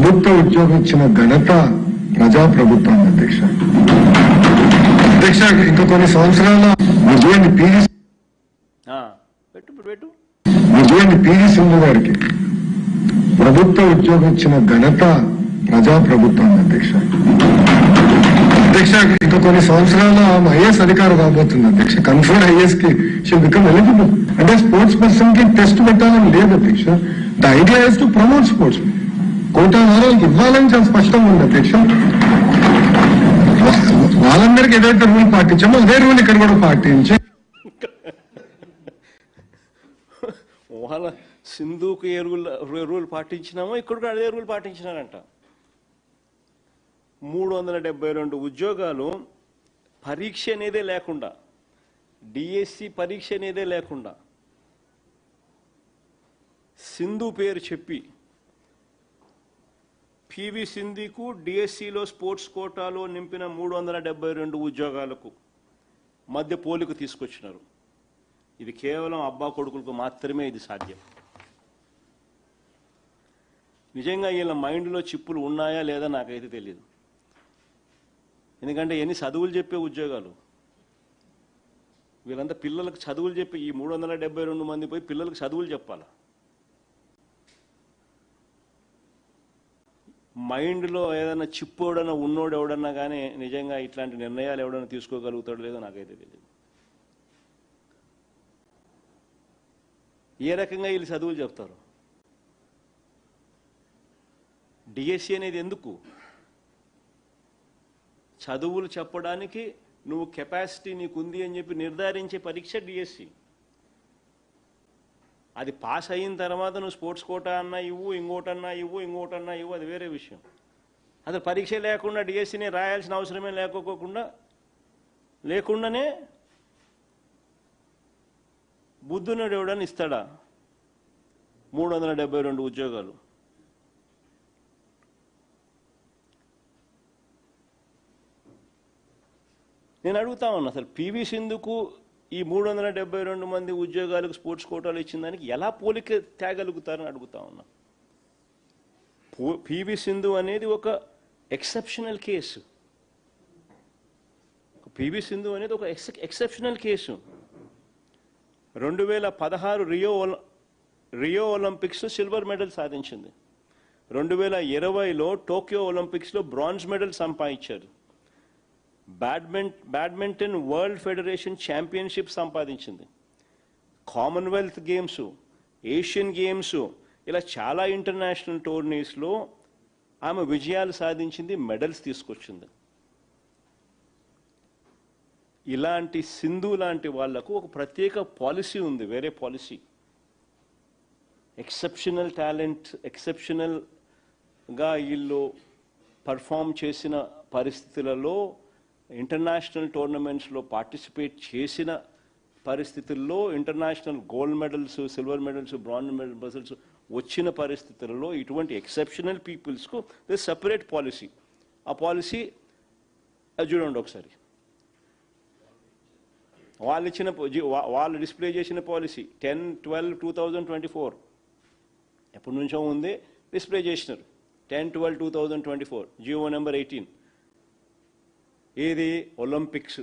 ప్రభుత్వ ఉద్యోగం ఇచ్చిన ఘనత ప్రజాప్రభుత్వం అధ్యక్ష. ఇంకా కొన్ని సంవత్సరాల విజయాన్ని పీవీ సింధు గారికి ప్రభుత్వ ఉద్యోగం ఇచ్చిన ఘనత ప్రజాప్రభుత్వం అధ్యక్ష. ఇంకా కొన్ని సంవత్సరాల ఐఏఎస్ అధికారి కాబోతుంది అధ్యక్ష. కన్ఫర్డ్ ఐఏఎస్ కి షీ బికమ్ ఎలిజిబుల్. అంటే స్పోర్ట్స్ పర్సన్ కి టెస్ట్ పెట్టాలని లేదు అధ్యక్ష. The idea is to promote sports. Quota వారాలకు ఇవ్వాలని చాలా స్పష్టంగా ఉంది అధ్యక్ష. వాళ్ళందరికీ ఏదైతే రూల్ పాటించామో అదే రూల్ ఇక్కడ కూడా పాటించి వాళ్ళ సింధుకు ఏ రూల్ పాటించినామో ఇక్కడ కూడా అదే రూల్ పాటించినారంట. 372 ఉద్యోగాలు పరీక్ష అనేదే లేకుండా, డిఎస్సి పరీక్ష అనేదే లేకుండా సింధు పేరు చెప్పి పివి సింధుకు డిఎస్సిలో స్పోర్ట్స్ కోటాలో నింపిన 372 ఉద్యోగాలకు మధ్య పోలిక తీసుకొచ్చినారు. ఇది కేవలం అబ్బా కొడుకులకు మాత్రమే ఇది సాధ్యం. నిజంగా వీళ్ళ మైండ్లో చిప్పులు ఉన్నాయా లేదా నాకైతే తెలియదు. ఎందుకంటే ఎన్ని చదువులు చెప్పే ఉద్యోగాలు, వీళ్ళంతా పిల్లలకు చదువులు చెప్పి ఈ 372 మంది పోయి పిల్లలకు చదువులు చెప్పాలా? మైండ్లో ఏదైనా చిప్పు ఎవడన్నా ఉన్నోడు ఎవడన్నా కానీ నిజంగా ఇట్లాంటి నిర్ణయాలు ఎవడన్నా తీసుకోగలుగుతాడో లేదో నాకైతే తెలియదు. ఏ రకంగా వీళ్ళు చదువులు చెప్తారు? డిఎస్సి అనేది ఎందుకు? చదువులు చెప్పడానికి నువ్వు కెపాసిటీ నీకుంది అని చెప్పి నిర్ధారించే పరీక్ష డిఎస్సి. అది పాస్ అయిన తర్వాత నువ్వు స్పోర్ట్స్ కోటా అన్నా ఇవ్వు, ఇంకోటన్నా ఇవ్వు, ఇంకోటన్నా ఇవ్వు, అది వేరే విషయం. అసలు పరీక్ష లేకుండా డిఎస్సిని రాయాల్సిన అవసరమే లేకుండానే బుద్ధునుడు ఎవడని ఇస్తాడా 372 ఉద్యోగాలు? నేను అడుగుతా ఉన్నా, అసలు పివి సింధుకు ఈ 372 మంది ఉద్యోగాలకు స్పోర్ట్స్ కోటాలు ఇచ్చిన దానికి ఎలా పోలిక తేగలుగుతారని అడుగుతా ఉన్నా. పివి సింధు అనేది ఒక ఎక్సెప్షనల్ కేసు. పివి సింధు అనేది ఒక ఎక్సెప్షనల్ కేసు. 2016 రియో ఒలింపిక్స్లో సిల్వర్ మెడల్ సాధించింది. 2020లో టోక్యో ఒలింపిక్స్లో బ్రాంజ్ మెడల్ సంపాదించారు. బ్యాడ్మింటన్ వరల్డ్ ఫెడరేషన్ ఛాంపియన్షిప్ సంపాదించింది. కామన్వెల్త్ గేమ్స్, ఏషియన్ గేమ్స్, ఇలా చాలా ఇంటర్నేషనల్ టోర్నీస్లో ఆమె విజయాలు సాధించింది, మెడల్స్ తీసుకొచ్చింది. ఇలాంటి సింధు లాంటి వాళ్లకు ఒక ప్రత్యేక పాలసీ ఉంది, వేరే పాలసీ. ఎక్సెప్షనల్ టాలెంట్, ఎక్సెప్షనల్గా వీళ్ళు పర్ఫామ్ చేసిన పరిస్థితులలో, ఇంటర్నేషనల్ టోర్నమెంట్స్లో పార్టిసిపేట్ చేసిన పరిస్థితుల్లో, international gold medals, silver medals, bronze medals వచ్చిన పరిస్థితులలో ఇటువంటి ఎక్సెప్షనల్ పీపుల్స్కు సెపరేట్ పాలసీ. ఆ పాలసీ చూడండి ఒకసారి. వాళ్ళు డిస్ప్లే చేసిన పాలసీ 10/12/2024 ఎప్పటి నుంచో ఉంది, డిస్ప్లే చేసినారు. 10/12/2024 జియో నెంబర్ 18. ఏది? ఒలింపిక్స్.